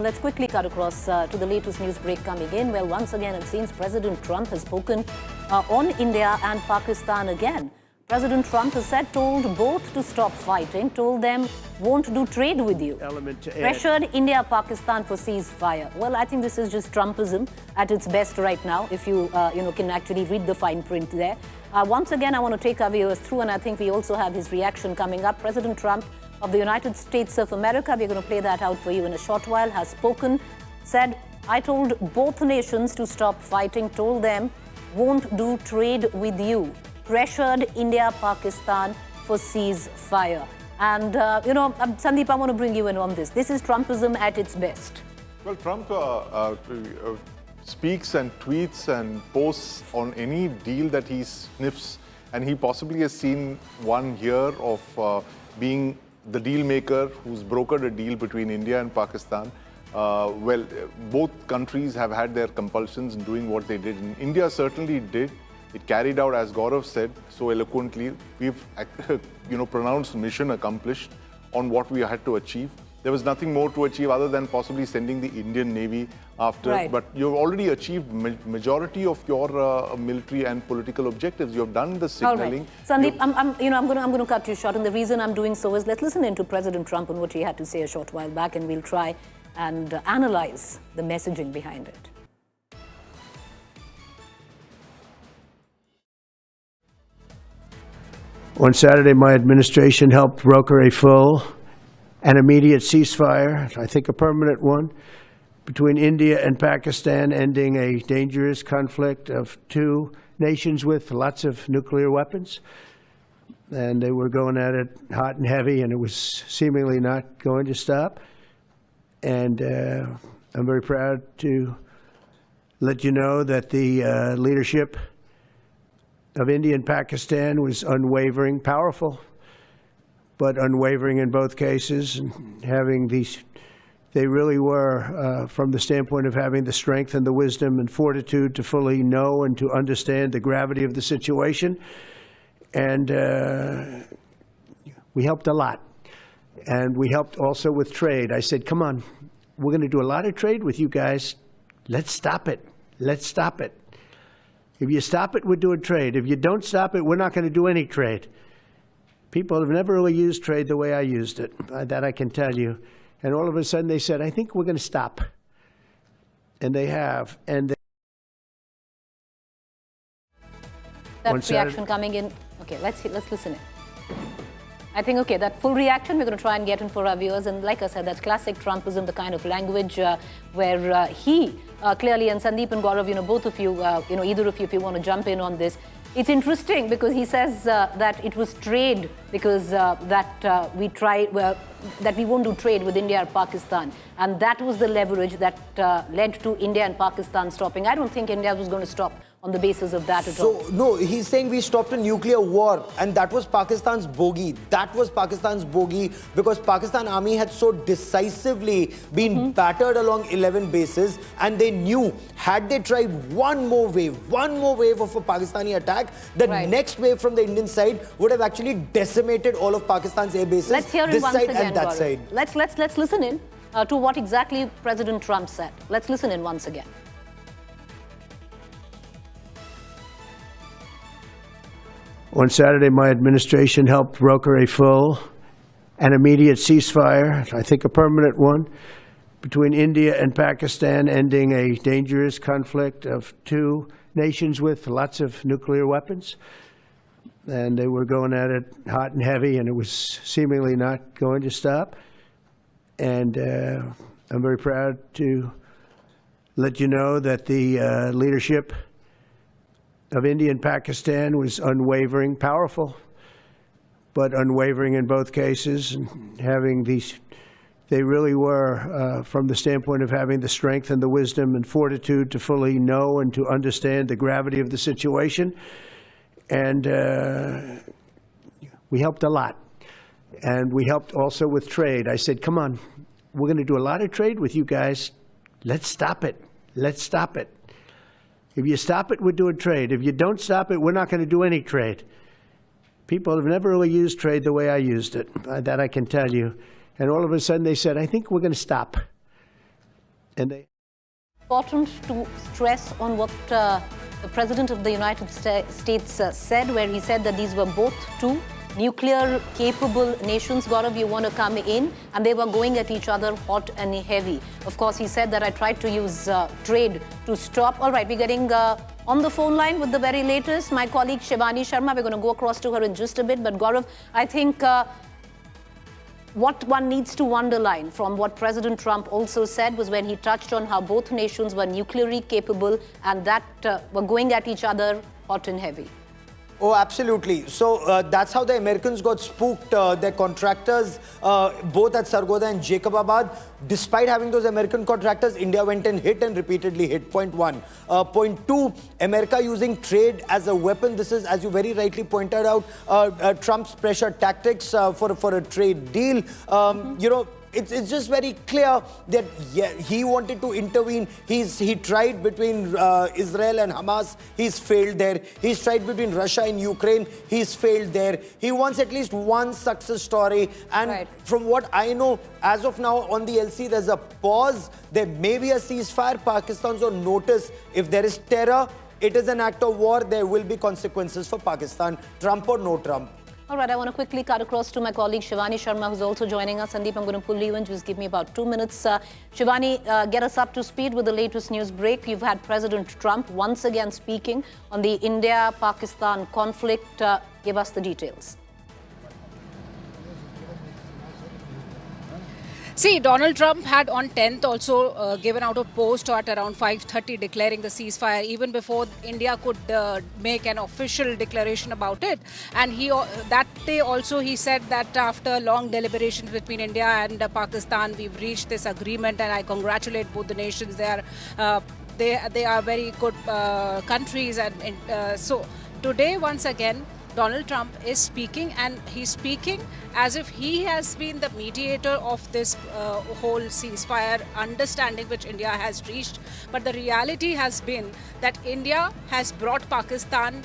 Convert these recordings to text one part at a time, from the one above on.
let's quickly cut across to the latest news break coming in. Well, once again, it seems President Trump has spoken on India and Pakistan again. President Trump has told both to stop fighting, told them won't do trade with you. Pressured India, Pakistan for ceasefire. Well, I think this is just Trumpism at its best right now, if you can actually read the fine print there. Once again, I want to take our viewers through, and I think we also have his reaction coming up. President Trump of the United States of America, we're going to play that out for you in a short while, has spoken, said, I told both nations to stop fighting, told them won't do trade with you. Pressured India, Pakistan for ceasefire. And, Sandeep, I want to bring you in on this. This is Trumpism at its best. Well, Trump speaks and tweets and posts on any deal that he sniffs, and he possibly has seen one here of being the deal maker who's brokered a deal between India and Pakistan. Well, both countries have had their compulsions in doing what they did. And India certainly did. It carried out, as Gaurav said so eloquently, we've pronounced mission accomplished on what we had to achieve. There was nothing more to achieve other than possibly sending the Indian Navy after. Right. But you've already achieved majority of your military and political objectives. You've done the signaling. All right. Sandeep, I'm going to cut you short, and the reason I'm doing so is let's listen in to President Trump and what he had to say a short while back, and we'll try and analyze the messaging behind it. On Saturday, my administration helped broker a full and immediate ceasefire, I think a permanent one, between India and Pakistan, ending a dangerous conflict of two nations with lots of nuclear weapons. And they were going at it hot and heavy, and it was seemingly not going to stop. And I'm very proud to let you know that the leadership of India and Pakistan was unwavering, powerful, but unwavering in both cases, and having these, they really were, from the standpoint of having the strength and the wisdom and fortitude to fully know and to understand the gravity of the situation. And we helped a lot. And we helped also with trade. I said, come on, we're going to do a lot of trade with you guys. Let's stop it. Let's stop it. If you stop it, we're doing trade. If you don't stop it, we're not going to do any trade. People have never really used trade the way I used it. That I can tell you. And all of a sudden they said, I think we're going to stop. And they have. And that reaction coming in. Okay, let's listen in. I think, okay, that full reaction we're going to try and get in for our viewers. And like I said, that's classic Trumpism, the kind of language where he clearly, and Sandeep and Gaurav, both of you, either of you, if you want to jump in on this. It's interesting because he says that it was trade because that we won't do trade with India or Pakistan. And that was the leverage that led to India and Pakistan stopping. I don't think India was going to stop on the basis of that at all. So, no, he's saying we stopped a nuclear war, and that was Pakistan's bogey. That was Pakistan's bogey because Pakistan army had so decisively been battered along 11 bases, and they knew, had they tried one more wave of a Pakistani attack, the next wave from the Indian side would have actually decimated all of Pakistan's air bases. Let's hear it this once side again, and that Gaurav. side. Let's listen in to what exactly President Trump said. Let's listen in once again. on Saturday, my administration helped broker a full and immediate ceasefire, I think a permanent one, between India and Pakistan, ending a dangerous conflict of two nations with lots of nuclear weapons. And they were going at it hot and heavy, and it was seemingly not going to stop. And I'm very proud to let you know that the leadership of India and Pakistan was unwavering, powerful, but unwavering in both cases, and having these, they really were, from the standpoint of having the strength and the wisdom and fortitude to fully know and to understand the gravity of the situation. And we helped a lot. And we helped also with trade. I said, come on, we're going to do a lot of trade with you guys. Let's stop it. Let's stop it. If you stop it, we're doing trade. If you don't stop it, we're not going to do any trade. People have never really used trade the way I used it. That I can tell you. And all of a sudden they said, I think we're going to stop. and they... Important to stress on what the President of the United States said, where he said that these were both two nuclear-capable nations. Gaurav, you want to come in, and they were going at each other hot and heavy. Of course, he said that I tried to use trade to stop. All right, we're getting on the phone line with the very latest. My colleague Shivani Sharma, we're going to go across to her in just a bit. But Gaurav, I think what one needs to underline from what President Trump also said was when he touched on how both nations were nuclearly capable and that were going at each other hot and heavy. Oh, absolutely. So that's how the Americans got spooked. Their contractors, both at Sargodha and Jacobabad, despite having those American contractors, India went and hit and repeatedly hit. Point one. Point two, America using trade as a weapon. This is, as you very rightly pointed out, Trump's pressure tactics for a trade deal. You know, it's just very clear that he wanted to intervene. He tried between Israel and Hamas. He's failed there. He's tried between Russia and Ukraine. He's failed there. He wants at least one success story. And from what I know, as of now on the LC, there's a pause. There may be a ceasefire. Pakistan's on notice. If there is terror, it is an act of war. There will be consequences for Pakistan, Trump or no Trump. All right, I want to quickly cut across to my colleague Shivani Sharma, who's also joining us. Sandeep, I'm going to pull you in. Just give me about 2 minutes. Shivani, get us up to speed with the latest news break. You've had President Trump once again speaking on the India-Pakistan conflict. Give us the details. See, Donald Trump had on 10th also given out a post at around 5:30 declaring the ceasefire, even before India could make an official declaration about it. And that day also he said that after long deliberations between India and Pakistan, we've reached this agreement, and I congratulate both the nations. They are very good countries, and so today once again Donald Trump is speaking, and he's speaking as if he has been the mediator of this whole ceasefire understanding which India has reached. But the reality has been that India has brought Pakistan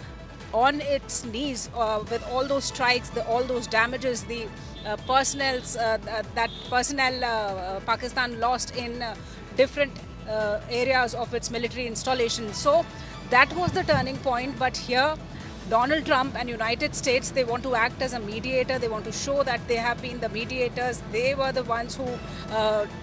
on its knees with all those strikes, all those damages, the personnel Pakistan lost in different areas of its military installations. So that was the turning point. But here Donald Trump and United States, they want to act as a mediator. They want to show that they have been the mediators. They were the ones who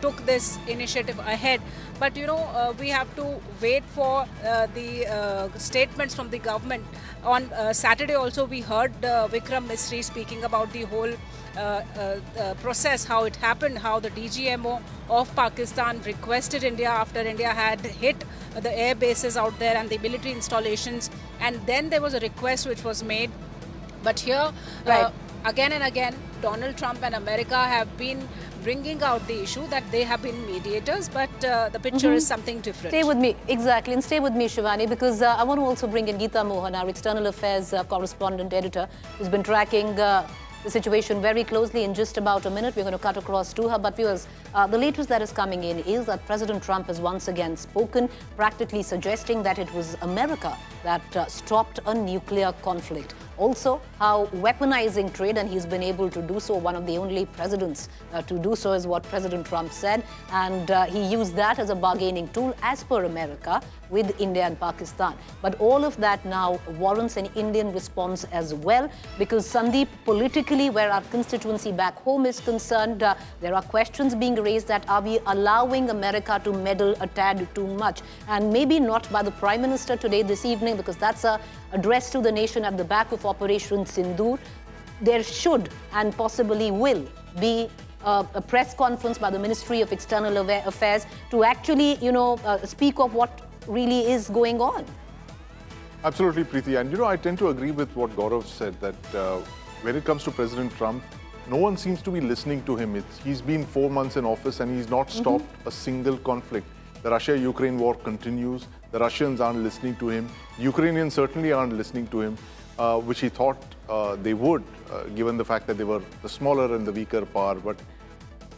took this initiative ahead. But, you know, we have to wait for the statements from the government. On Saturday also, we heard Vikram Misri speaking about the whole process, how it happened, how the DGMO of Pakistan requested India after India had hit the air bases out there and the military installations, and then there was a request which was made. But here, again and again, Donald Trump and America have been bringing out the issue that they have been mediators, but the picture is something different. Stay with me, exactly, and stay with me, Shivani, because I want to also bring in Geeta Mohan, our external affairs correspondent editor, who's been tracking the situation very closely. In just about a minute, we're going to cut across to her. But viewers, the latest that is coming in is that President Trump has once again spoken, practically suggesting that it was America that stopped a nuclear conflict. Also, how weaponizing trade, and he's been able to do so, one of the only presidents to do so, is what President Trump said. And he used that as a bargaining tool, as per America, with India and Pakistan. But all of that now warrants an Indian response as well, because Sandeep, politically, where our constituency back home is concerned, there are questions being raised that are we allowing America to meddle a tad too much? And maybe not by the Prime Minister today, this evening, because that's a address to the nation at the back of Operation Sindoor. There should and possibly will be a press conference by the Ministry of External Affairs to actually, speak of what really is going on. Absolutely, Preeti. And, I tend to agree with what Gaurav said, that when it comes to President Trump, no one seems to be listening to him. He's been 4 months in office and he's not stopped a single conflict. The Russia-Ukraine war continues. The Russians aren't listening to him. Ukrainians certainly aren't listening to him, which he thought they would, given the fact that they were the smaller and the weaker power. But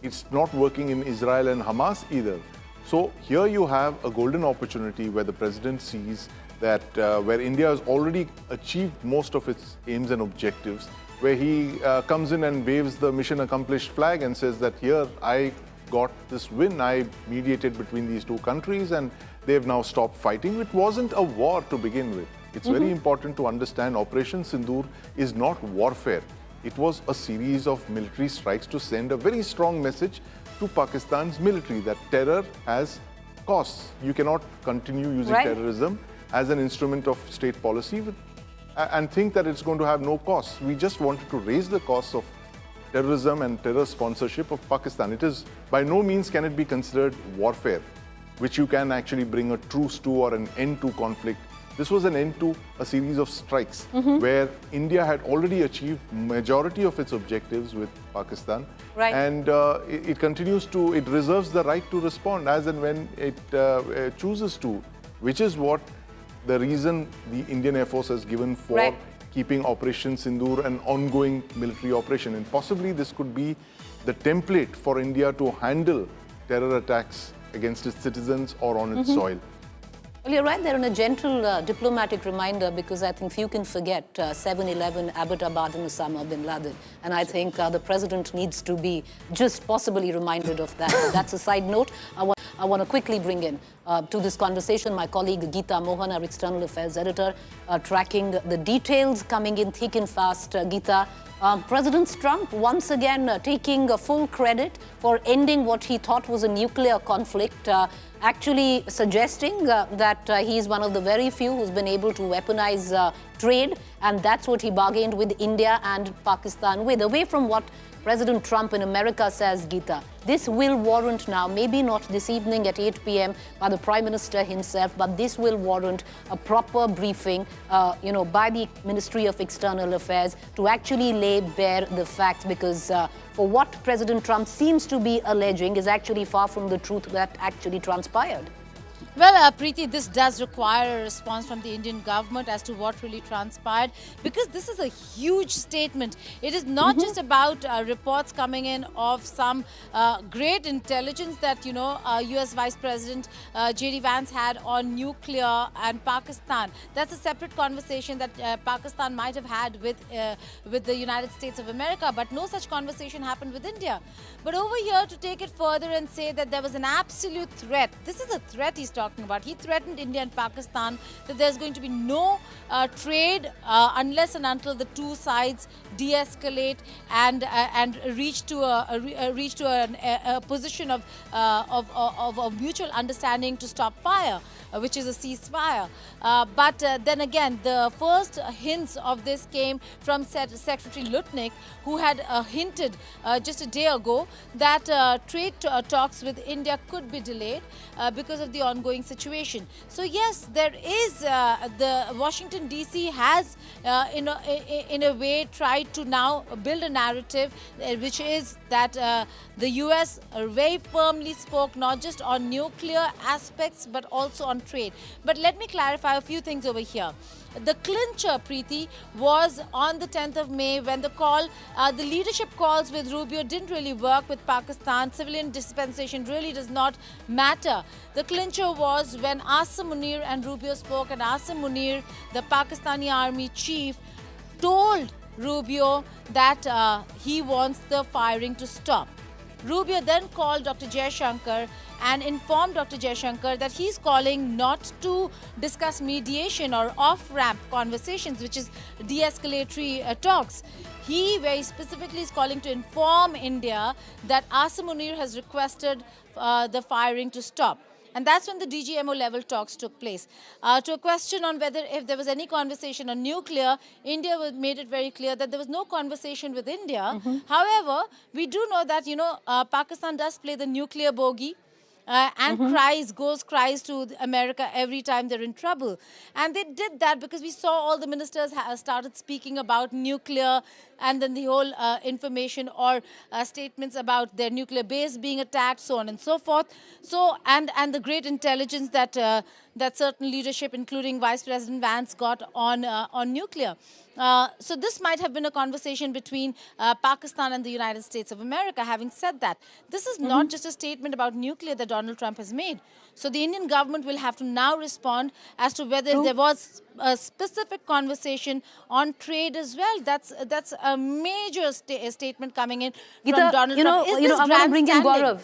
it's not working in Israel and Hamas either. So here you have a golden opportunity where the president sees that where India has already achieved most of its aims and objectives, where he comes in and waves the mission accomplished flag and says that here I got this win. I mediated between these two countries and they've now stopped fighting. It wasn't a war to begin with. It's very important to understand Operation Sindoor is not warfare. It was a series of military strikes to send a very strong message to Pakistan's military that terror has costs. You cannot continue using terrorism as an instrument of state policy and think that it's going to have no costs. We just wanted to raise the costs of terrorism and terror sponsorship of Pakistan. It is, by no means can it be considered warfare, which you can actually bring a truce to or an end to conflict. This was an end to a series of strikes where India had already achieved majority of its objectives with Pakistan. And it continues to, it reserves the right to respond as and when it chooses to, which is what the reason the Indian Air Force has given for keeping Operation Sindoor an ongoing military operation. And possibly this could be the template for India to handle terror attacks against its citizens or on its soil. Well, you're right there on a gentle diplomatic reminder, because I think few can forget 7/11, Abbottabad and Osama bin Laden. And I think the president needs to be just possibly reminded of that. That's a side note. I want to quickly bring in to this conversation my colleague Geeta Mohan, our External Affairs Editor, tracking the details coming in thick and fast. Geeta, President Trump once again taking full credit for ending what he thought was a nuclear conflict, actually suggesting that he is one of the very few who's been able to weaponize trade, and that's what he bargained with India and Pakistan with. Away from what President Trump in America says, Geeta, this will warrant now, maybe not this evening at 8 p.m. by the Prime Minister himself, but this will warrant a proper briefing, by the Ministry of External Affairs to actually lay bare the facts, because for what President Trump seems to be alleging is actually far from the truth that actually transpired. Well, Preeti, this does require a response from the Indian government as to what really transpired, because this is a huge statement. It is not just about reports coming in of some great intelligence that, US Vice President J.D. Vance had on nuclear and Pakistan. That's a separate conversation that Pakistan might have had with the United States of America, but no such conversation happened with India. But over here, to take it further and say that there was an absolute threat. This is a threat he's talking about. He threatened India and Pakistan that there's going to be no trade unless and until the two sides de-escalate and reach to a position of mutual understanding to stop fire, which is a ceasefire. But then again, the first hints of this came from Secretary Lutnick, who had hinted just a day ago that trade talks with India could be delayed because of the ongoing situation. So yes, there is the Washington DC has in a way tried to now build a narrative which is that the US very firmly spoke not just on nuclear aspects but also on trade. But let me clarify a few things over here. The clincher, Preeti, was on the 10th of May when the leadership calls with Rubio didn't really work with Pakistan. Civilian dispensation really does not matter. The clincher was when Asim Munir and Rubio spoke, and Asim Munir, the Pakistani army chief, told Rubio that he wants the firing to stop. Rubio then called Dr. Jaishankar and informed Dr. Jaishankar that he's calling not to discuss mediation or off-ramp conversations, which is de-escalatory talks. He very specifically is calling to inform India that Asim Munir has requested the firing to stop. And that's when the DGMO level talks took place. To a question on whether if there was any conversation on nuclear, India made it very clear that there was no conversation with India. However, we do know that, Pakistan does play the nuclear bogey. And cries to America every time they're in trouble. And they did that because we saw all the ministers started speaking about nuclear, and then the whole information or statements about their nuclear base being attacked, so on and so forth. So, and the great intelligence that that certain leadership, including Vice President Vance, got on nuclear. So this might have been a conversation between Pakistan and the United States of America. Having said that, this is not just a statement about nuclear that Donald Trump has made. So the Indian government will have to now respond as to whether there was a specific conversation on trade as well. That's a major statement coming in from Donald Trump. I want to bring in Gaurav.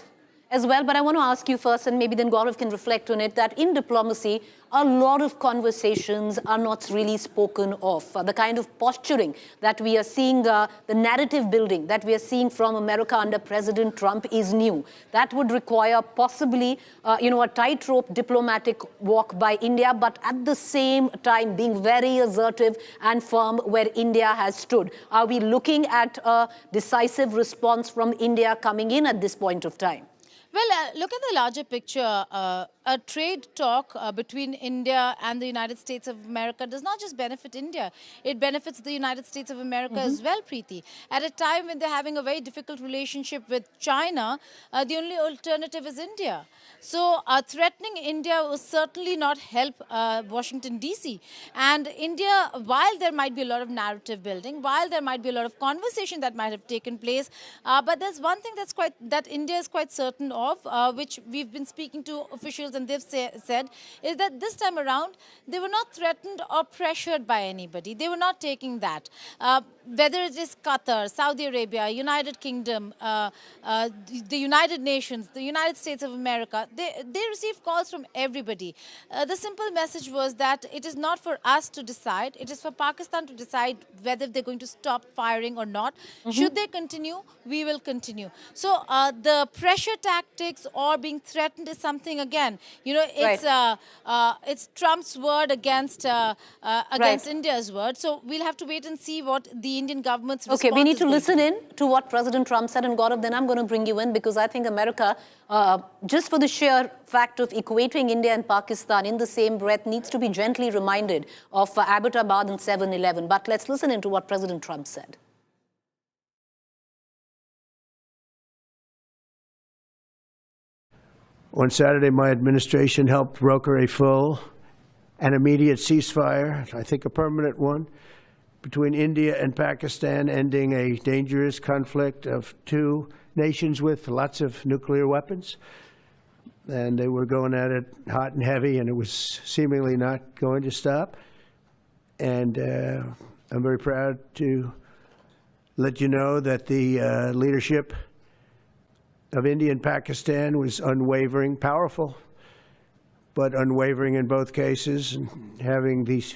as well, but I want to ask you first, and maybe then Gaurav can reflect on it, that in diplomacy, a lot of conversations are not really spoken of. The kind of posturing that we are seeing, the narrative building that we are seeing from America under President Trump is new. That would require possibly, a tightrope diplomatic walk by India, but at the same time being very assertive and firm where India has stood. Are we looking at a decisive response from India coming in at this point of time? Well, look at the larger picture. A trade talk between India and the United States of America does not just benefit India. It benefits the United States of America as well, Preeti. At a time when they're having a very difficult relationship with China, the only alternative is India. So threatening India will certainly not help Washington, D.C. And India, while there might be a lot of narrative building, while there might be a lot of conversation that might have taken place, but there's one thing that India is quite certain of, which we've been speaking to officials and they've said, is that this time around, they were not threatened or pressured by anybody. They were not taking that. Whether it is Qatar, Saudi Arabia, United Kingdom, the United Nations, the United States of America, they received calls from everybody. The simple message was that it is not for us to decide. It is for Pakistan to decide whether they're going to stop firing or not. Should they continue, we will continue. So the pressure tactics or being threatened is something, again, it's Trump's word against India's word. So we'll have to wait and see what the Indian government's response is. Okay, we need to listen in to what President Trump said. And Gaurav, then I'm going to bring you in because I think America, just for the sheer fact of equating India and Pakistan in the same breath, needs to be gently reminded of Abbottabad and 7/11. But let's listen into what President Trump said. On Saturday, my administration helped broker a full and immediate ceasefire, I think a permanent one, between India and Pakistan, ending a dangerous conflict of two nations with lots of nuclear weapons. And they were going at it hot and heavy, and it was seemingly not going to stop. And I'm very proud to let you know that the leadership of India and Pakistan was unwavering, powerful, but unwavering in both cases, and having these,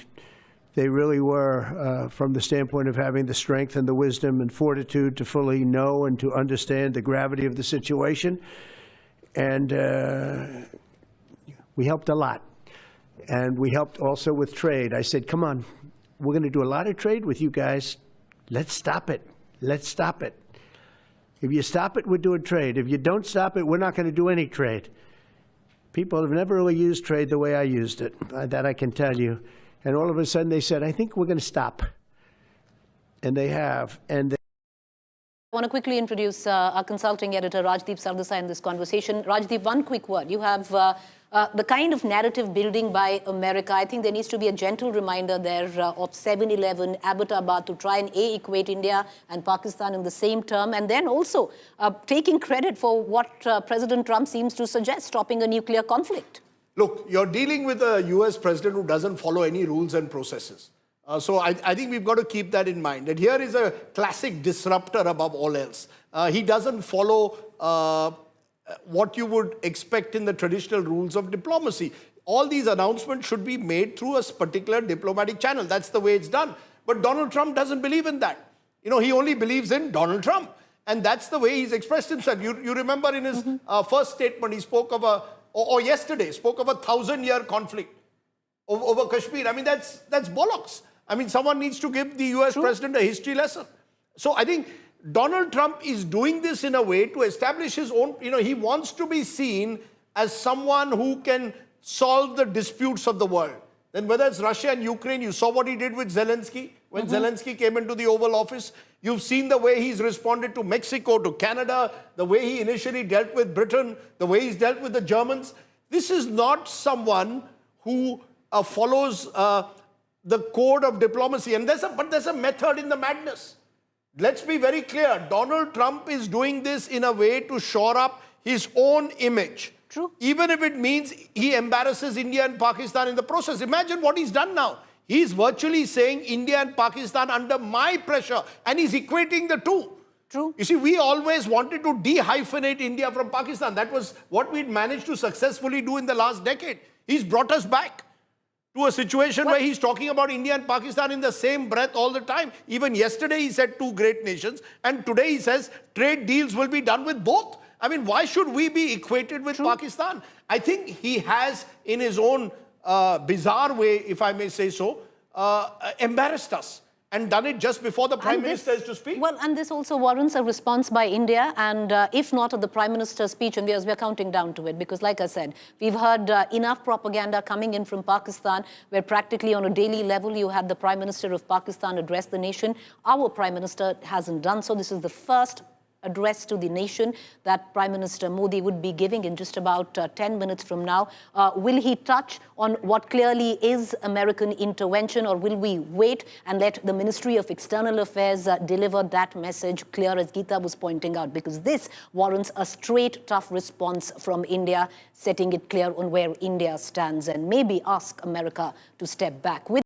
they really were, from the standpoint of having the strength and the wisdom and fortitude to fully know and to understand the gravity of the situation. And we helped a lot. And we helped also with trade. I said, come on, we're going to do a lot of trade with you guys. Let's stop it. Let's stop it. If you stop it, we're doing trade. If you don't stop it, we're not going to do any trade. People have never really used trade the way I used it. That I can tell you. And all of a sudden they said, I think we're going to stop. And they have. And they I want to quickly introduce our consulting editor, Rajdeep Sardesai, in this conversation. Rajdeep, one quick word. You have the kind of narrative building by America. I think there needs to be a gentle reminder there of 7/11, Abbottabad, to try and equate India and Pakistan in the same term. And then also taking credit for what President Trump seems to suggest, stopping a nuclear conflict. Look, you're dealing with a US president who doesn't follow any rules and processes. So I think we've got to keep that in mind. That here is a classic disruptor above all else. He doesn't follow what you would expect in the traditional rules of diplomacy. All these announcements should be made through a particular diplomatic channel. That's the way it's done. But Donald Trump doesn't believe in that. You know, he only believes in Donald Trump. And that's the way he's expressed himself. You remember in his first statement, he spoke of or yesterday, spoke of a 1,000-year conflict over Kashmir. I mean, that's bollocks. I mean, someone needs to give the US president a history lesson. So I think Donald Trump is doing this in a way to establish his own, he wants to be seen as someone who can solve the disputes of the world. Then whether it's Russia and Ukraine, you saw what he did with Zelensky when Zelensky came into the Oval Office. You've seen the way he's responded to Mexico, to Canada, the way he initially dealt with Britain, the way he's dealt with the Germans. This is not someone who follows the code of diplomacy. And but there's a method in the madness. Let's be very clear. Donald Trump is doing this in a way to shore up his own image. True. Even if it means he embarrasses India and Pakistan in the process. Imagine what he's done now. He's virtually saying India and Pakistan under my pressure, and he's equating the two. True. You see, we always wanted to de-hyphenate India from Pakistan. That was what we'd managed to successfully do in the last decade. He's brought us back to a situation where he's talking about India and Pakistan in the same breath all the time. Even yesterday he said two great nations, and today he says trade deals will be done with both. I mean, why should we be equated with Pakistan? I think he has, in his own bizarre way, if I may say so, embarrassed us and done it just before the Prime Minister is to speak. Well, and this also warrants a response by India, and if not at the Prime Minister's speech, and we're counting down to it, because like I said, we've heard enough propaganda coming in from Pakistan, where practically on a daily level you had the Prime Minister of Pakistan address the nation. Our Prime Minister hasn't done so. This is the first address to the nation that Prime Minister Modi would be giving in just about 10 minutes from now. Will he touch on what clearly is American intervention, or will we wait and let the Ministry of External Affairs deliver that message clear, as Geeta was pointing out? Because this warrants a straight, tough response from India, setting it clear on where India stands, and maybe ask America to step back.